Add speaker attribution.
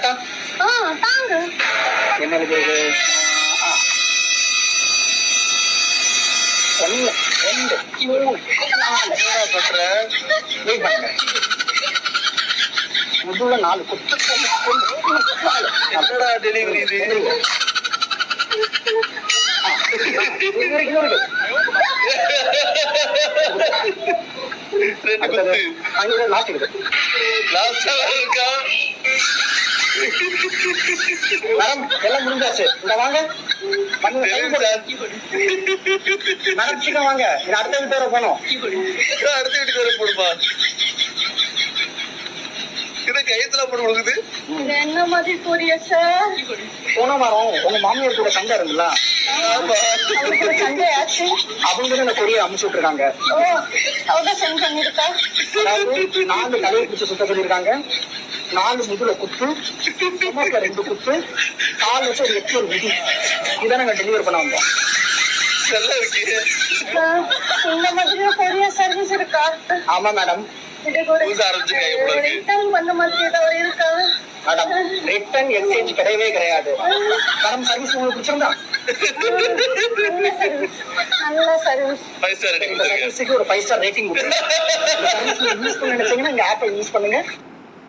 Speaker 1: தாங்க
Speaker 2: என்ன இருக்குது? ஒண்ணு, ரெண்டு, மூணு, நாலு. வெயிட் பண்ணுங்க. முதுல 4 குத்து.
Speaker 3: என்னடா டெலிவரி இது?
Speaker 2: எல்லாம் முடிஞ்சாச்சு. இந்த வாங்க மேடம், சீக்கிரம் வாங்க. அடுத்த வீட்டு வர போனோம்.
Speaker 3: அடுத்த வீட்டுக்கு வர போடுமா? கையத்துல போட்டு கொடுக்குது.
Speaker 1: என்ன மாதிரி போறியா சார்?
Speaker 2: போன வாரம் உங்க மாமியார் கூட சண்டை இருந்துல,
Speaker 1: சண்டை ஆச்சு.
Speaker 2: அவங்க தான் கொடியை அமுச்சு விட்டுருக்காங்க.
Speaker 1: அவங்க சென்ட் பண்ணிருக்கா.
Speaker 2: அதாவது 4 தலையை பிடிச்சு சுத்த சொல்லியிருக்காங்க. 4 முதுல குத்து, 2 குத்து, 4 வச்சு ஒரு 8 ஒரு விதி. இதை நாங்க டெலிவரி பண்ண வந்தோம்.
Speaker 3: நல்லா இருக்கு.
Speaker 1: இந்த மாதிரி கொரியா சர்வீஸ் இருக்கா?
Speaker 2: ஆமா மேடம்.
Speaker 1: ரிட்டர்ன் பண்ண மாதிரி ஏதாவது இருக்கா?
Speaker 2: மேடம், ரிட்டர்ன் எக்ஸ்சேஞ்ச் கிடையவே கிடையாது. மேடம், சர்வீஸ் உங்களுக்கு பிடிச்சிருந்தா?
Speaker 1: நல்ல சர்வீஸ்.
Speaker 2: இந்த சர்வீஸுக்கு ஒரு 5 ஸ்டார் ரேட்டிங் கொடுங்க. யூஸ் பண்ண நினைச்சீங்கன்னா இந்த ஆப்பை யூஸ் பண்ணுங்க.